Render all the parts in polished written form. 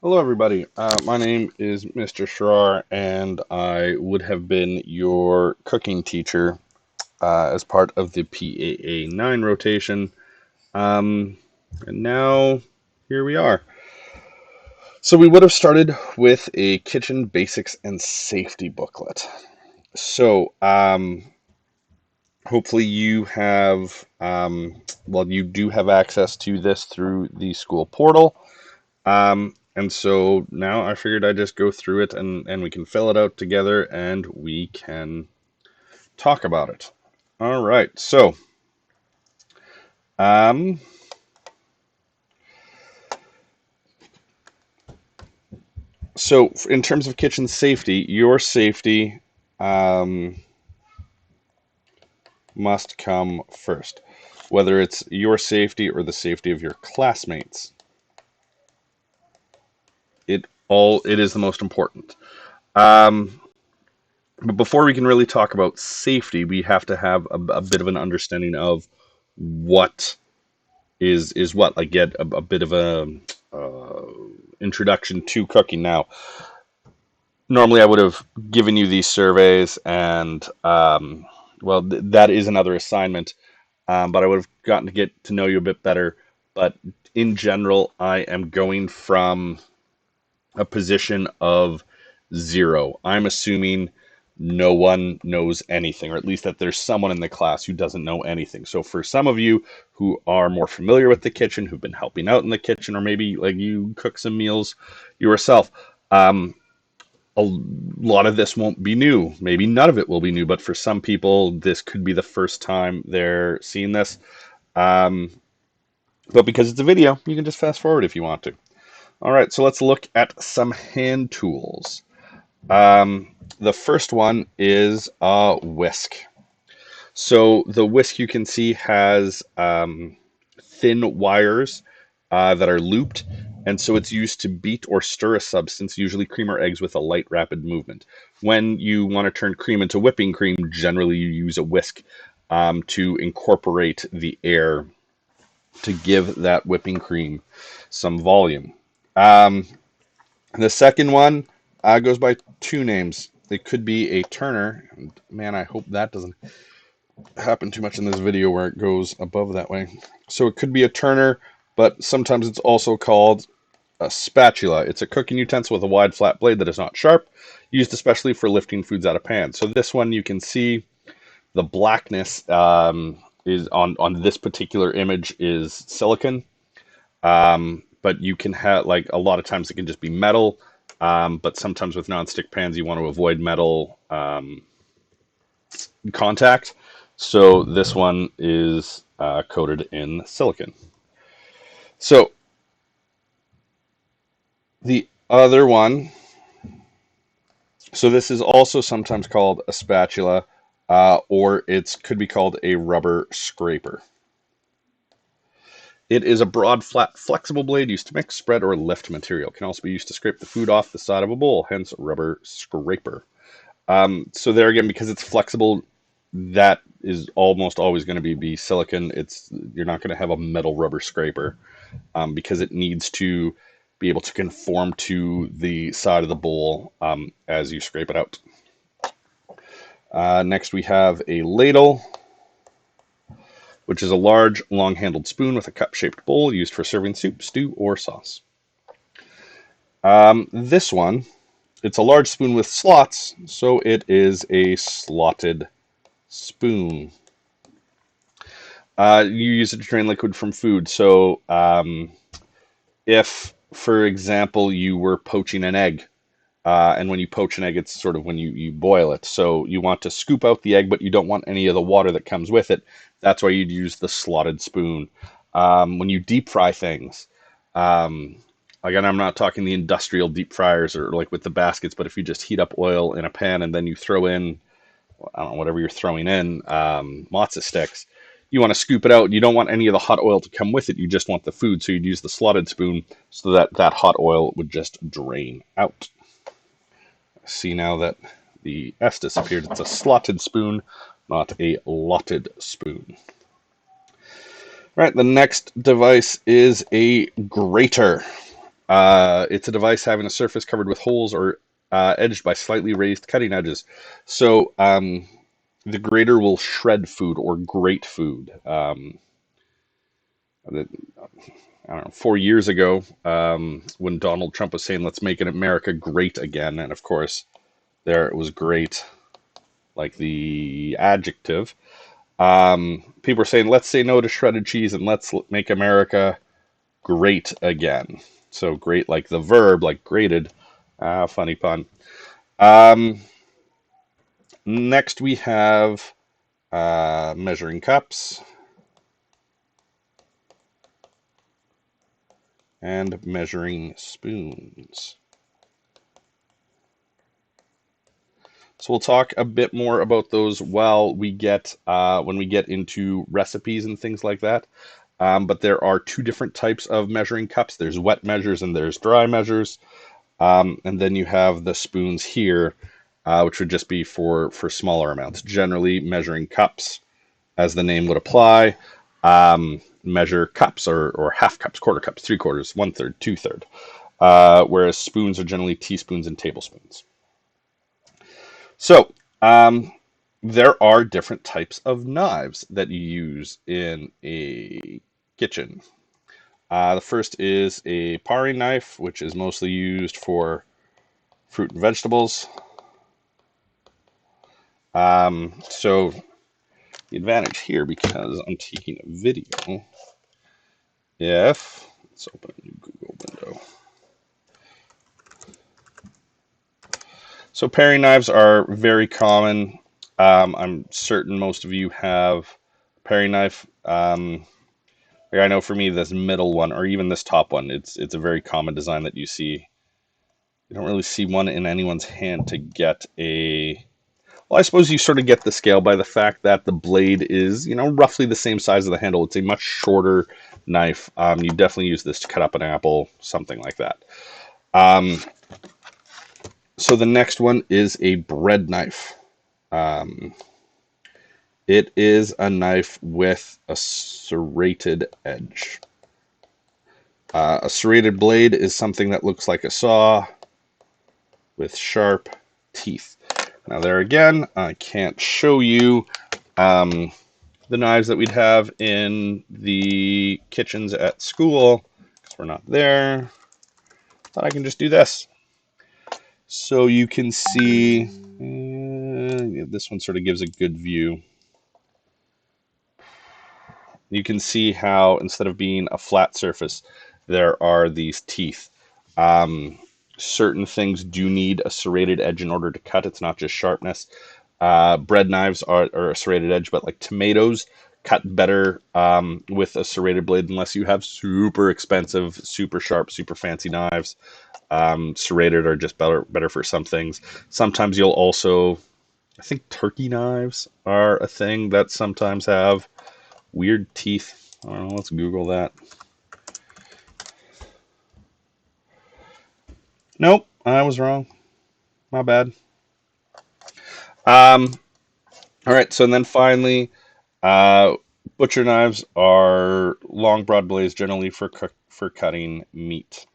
Hello, everybody. My name is Mr. Schrar, and I would have been your cooking teacher as part of the PAA 9 rotation. Um, and now here we are. So we would have started with a kitchen basics and safety booklet. So hopefully you have, well, you do have access to this through the school portal. And so now I figured I'd just go through it and we can fill it out together and we can talk about it. All right. Um, so in terms of kitchen safety, your safety um, must come first, whether it's your safety or the safety of your classmates. It is the most important. Um, but before we can really talk about safety, we have to have a bit of an understanding of what is what I get a bit of a uh, introduction to cooking. Now, normally I would have given you these surveys, and well, that is another assignment. But I would have gotten to get to know you a bit better. But in general, I am going from a position of zero. I'm assuming no one knows anything, or at least that there's someone in the class who doesn't know anything. So for some of you who are more familiar with the kitchen, who've been helping out in the kitchen, or maybe like you cook some meals yourself, um, a lot of this won't be new. Maybe none of it will be new, but for some people, this could be the first time they're seeing this. Um, but because it's a video, you can just fast forward if you want to. All right, so let's look at some hand tools. The first one is a whisk. So the whisk you can see has thin wires that are looped, and so it's used to beat or stir a substance, usually cream or eggs, with a light, rapid movement. When you want to turn cream into whipping cream, generally you use a whisk to incorporate the air to give that whipping cream some volume. Um, the second one goes by two names. It could be a turner. Man, I hope that doesn't happen too much in this video where it goes above that way. So it could be a turner, but sometimes it's also called a spatula. It's a cooking utensil with a wide flat blade that is not sharp, used especially for lifting foods out of pans. So this one you can see the blackness is on this particular image is silicon. But you can have, like, a lot of times it can just be metal. But sometimes with nonstick pans, you want to avoid metal contact. So this one is coated in silicon. So the other one, so this is also sometimes called a spatula, or it could be called a rubber scraper. It is a broad, flat, flexible blade used to mix, spread, or lift material. It can also be used to scrape the food off the side of a bowl, hence rubber scraper. So there again, because it's flexible, that is almost always going to be silicon. You're not going to have a metal rubber scraper because it needs to be able to conform to the side of the bowl as you scrape it out. Next, we have a ladle, which is a large, long-handled spoon with a cup-shaped bowl used for serving soup, stew, or sauce. This one, it's a large spoon with slots, so it is a slotted spoon. You use it to drain liquid from food. So if, for example, you were poaching an egg, and when you poach an egg, it's sort of when you boil it. So you want to scoop out the egg, but you don't want any of the water that comes with it. That's why you'd use the slotted spoon. When you deep fry things, um, again, I'm not talking the industrial deep fryers or like with the baskets, but if you just heat up oil in a pan and then you throw in, I don't know, whatever you're throwing in, matzo sticks, you want to scoop it out. You don't want any of the hot oil to come with it. You just want the food. So you'd use the slotted spoon so that that hot oil would just drain out. See now that the S disappeared. It's a slotted spoon, not a lotted spoon. All right, the next device is a grater. It's a device having a surface covered with holes or edged by slightly raised cutting edges. So the grater will shred food or grate food. I don't know, 4 years ago, when Donald Trump was saying, let's make America great again. And of course, there it was great, like the adjective. People are saying, let's say no to shredded cheese and let's make America great again. So great, like the verb, like grated. Funny pun. Um, Next, we have measuring cups and measuring spoons. So we'll talk a bit more about those while we get when we get into recipes and things like that. But there are two different types of measuring cups. There's wet measures and there's dry measures. And then you have the spoons here, which would just be for smaller amounts. Generally, measuring cups, as the name would apply, measure cups or half cups, quarter cups, three quarters, one third, two third. Whereas spoons are generally teaspoons and tablespoons. So, there are different types of knives that you use in a kitchen. The first is a paring knife, which is mostly used for fruit and vegetables. So the advantage here, because I'm taking a video, let's open a new Google window. So paring knives are very common. I'm certain most of you have a paring knife. Like I know for me, this middle one, or even this top one, it's a very common design that you see. You don't really see one in anyone's hand to get a. Well, I suppose you sort of get the scale by the fact that the blade is, roughly the same size as the handle. It's a much shorter knife. You definitely use this to cut up an apple, something like that. Um, so the next one is a bread knife. Um, it is a knife with a serrated edge. A serrated blade is something that looks like a saw with sharp teeth. Now there again, I can't show you the knives that we'd have in the kitchens at school because we're not there. But I can just do this. So you can see, this one sort of gives a good view. You can see how instead of being a flat surface, there are these teeth. Certain things do need a serrated edge in order to cut. It's not just sharpness. Bread knives are a serrated edge, but like tomatoes cut better with a serrated blade unless you have super expensive, super sharp, super fancy knives. Serrated are just better for some things. Sometimes you'll also, I think turkey knives are a thing that sometimes have weird teeth. I don't know, let's Google that. Nope, I was wrong. My bad. Um, all right, so then finally, uh, butcher knives are long, broad blades, generally for cutting meat.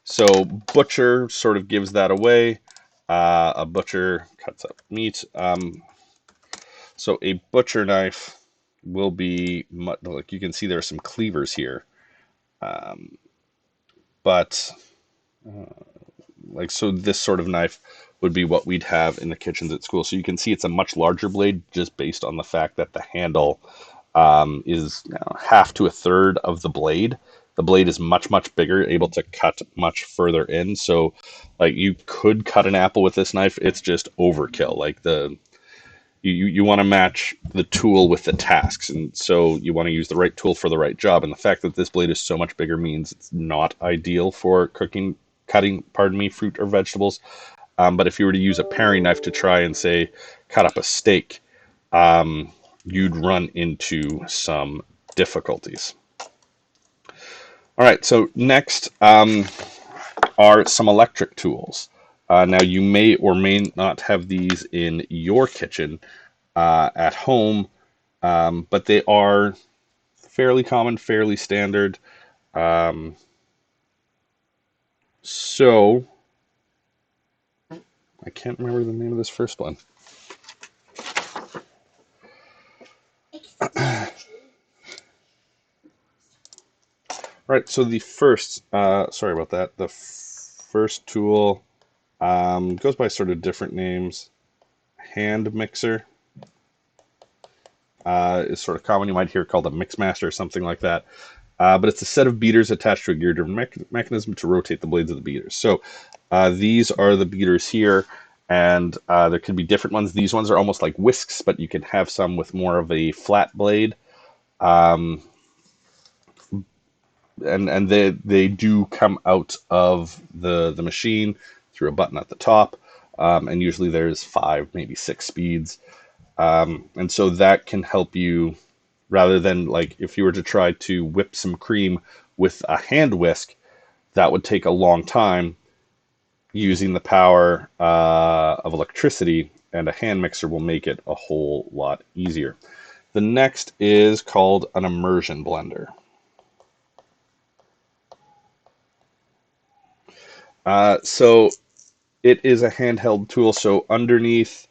So butcher sort of gives that away. A butcher cuts up meat. So a butcher knife will be like you can see there are some cleavers here, um, but like so this sort of knife would be what we'd have in the kitchens at school. So you can see it's a much larger blade just based on the fact that the handle is half to a third of the blade. The blade is much bigger, able to cut much further in. So like you could cut an apple with this knife. It's just overkill. Like you want to match the tool with the tasks, and so you want to use the right tool for the right job. And the fact that this blade is so much bigger means it's not ideal for cutting, pardon me, fruit or vegetables. But if you were to use a paring knife to try and say cut up a steak, you'd run into some difficulties. All right, so next are some electric tools. Now you may or may not have these in your kitchen at home, but they are fairly common, fairly standard. Um, So I can't remember the name of this first one. Right, so the first, sorry about that, the first tool goes by sort of different names. Hand mixer is sort of common. You might hear it called a Mixmaster or something like that. But it's a set of beaters attached to a gear-driven mechanism to rotate the blades of the beaters. So these are the beaters here, and there can be different ones. These ones are almost like whisks, but you can have some with more of a flat blade. Um, and they do come out of the machine through a button at the top, and usually there's 5, maybe 6 speeds, and so that can help you, rather than like if you were to try to whip some cream with a hand whisk, that would take a long time. Using the power of electricity and a hand mixer will make it a whole lot easier. The next is called an immersion blender. So it is a handheld tool. So underneath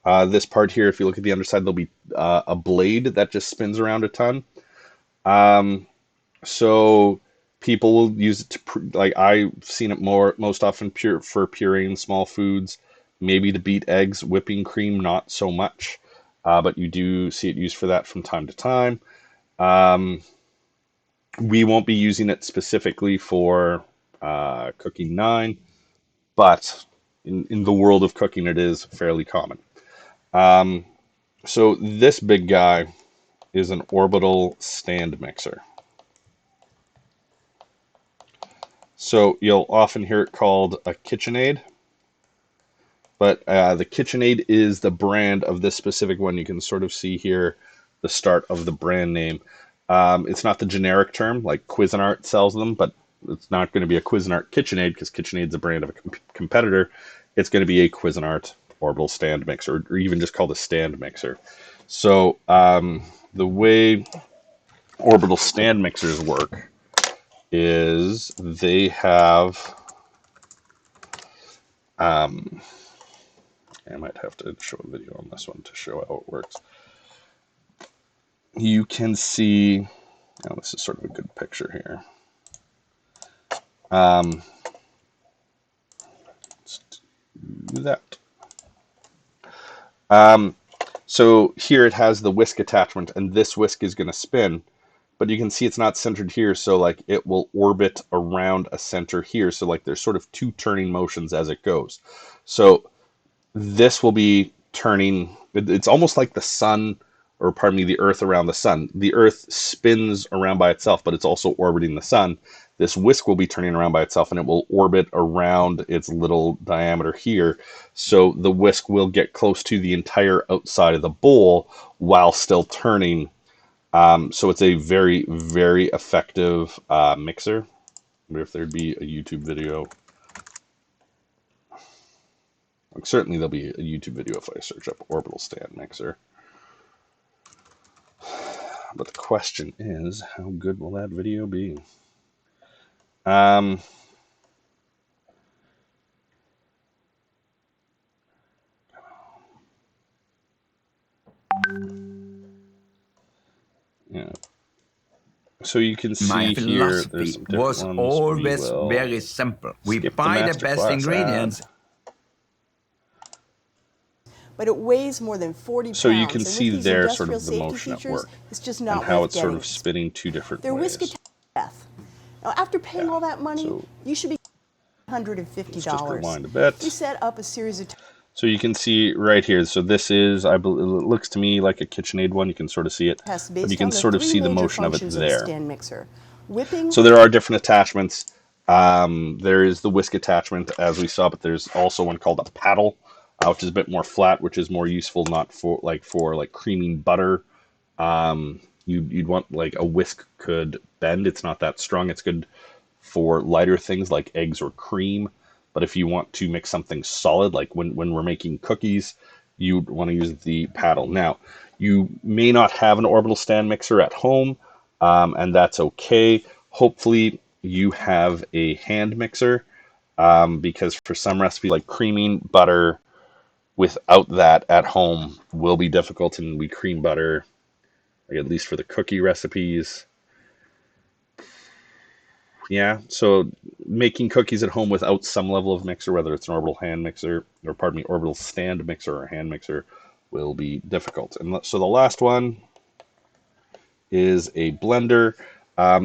this part here, if you look at the underside, there'll be a blade that just spins around a ton. So people will use it to, like I've seen it most often for pureeing small foods, maybe to beat eggs, whipping cream, not so much. But you do see it used for that from time to time. We won't be using it specifically for cooking 9, but in the world of cooking, it is fairly common. So this big guy is an orbital stand mixer. So you'll often hear it called a KitchenAid, but the KitchenAid is the brand of this specific one. You can sort of see here the start of the brand name. It's not the generic term, like Cuisinart sells them, but it's not going to be a Cuisinart KitchenAid because KitchenAid's a brand of a competitor. It's going to be a Cuisinart orbital stand mixer, or even just called a stand mixer. So the way orbital stand mixers work is they have, I might have to show a video on this one to show how it works. You can see, oh, this is sort of a good picture here. Let's do that. So here it has the whisk attachment, and this whisk is going to spin, but you can see it's not centered here, so like it will orbit around a center here. So like there's sort of 2 turning motions as it goes. So this will be turning, it's almost like the sun, or pardon me, the earth around the sun. The earth spins around by itself, but it's also orbiting the sun. This whisk will be turning around by itself, and it will orbit around its little diameter here. So the whisk will get close to the entire outside of the bowl while still turning. So it's a very, very effective mixer. I wonder if there'd be a YouTube video. Like, certainly there'll be a YouTube video if I search up orbital stand mixer. But the question is, how good will that video be? Yeah. So you can see here, there's some different was ones. always very simple. We buy the best ingredients. But it weighs more than 40 pounds. So you can see these there sort industrial of the safety motion at features, work it's just not and how worth it's sort getting of spinning 2 different They're ways. whisk death. Now, after paying all that money, So you should be $150. let's just rewind a bit. We set up a series of So you can see right here. So this is, I believe, it looks to me like a KitchenAid one. You can sort of see it, tests but you based can on the sort of 3 see the major motion of it functions of a there. stand mixer. Whipping, So there are different attachments. There is the whisk attachment, as we saw, but there's also one called a paddle, which is a bit more flat, which is more useful not for like creaming butter. You'd want, like, a whisk could bend. It's not that strong. It's good for lighter things like eggs or cream. But if you want to mix something solid, like when we're making cookies, you'd want to use the paddle. Now, you may not have an orbital stand mixer at home, and that's okay. Hopefully you have a hand mixer. because for some recipes like creaming butter without that at home will be difficult, and we cream butter, like at least for the cookie recipes. Yeah, so making cookies at home without some level of mixer, whether it's an orbital hand mixer, or pardon me, orbital stand mixer or hand mixer, will be difficult. And so the last one is a blender.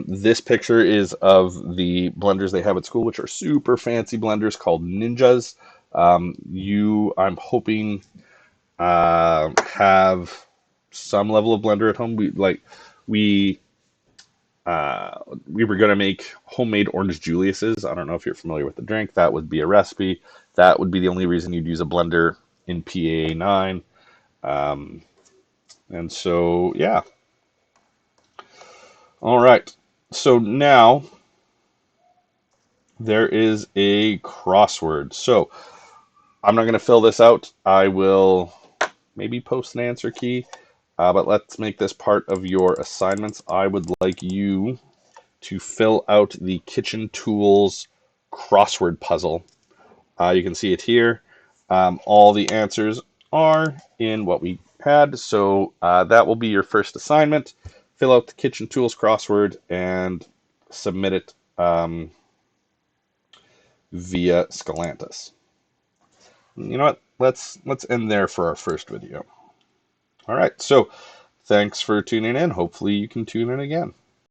This picture is of the blenders they have at school, which are super fancy blenders called Ninjas. I'm hoping have some level of blender at home. We were going to make homemade orange Julius's. I don't know if you're familiar with the drink. That would be a recipe. That would be the only reason you'd use a blender in PAA 9. And so, yeah. All right. So now there is a crossword. So I'm not going to fill this out. I will maybe post an answer key. But let's make this part of your assignments. I would like you to fill out the Kitchen Tools crossword puzzle. You can see it here. All the answers are in what we had, so that will be your first assignment. Fill out the Kitchen Tools crossword and submit it via Scalantis. You know what? Let's end there for our first video. All right, so thanks for tuning in. Hopefully you can tune in again.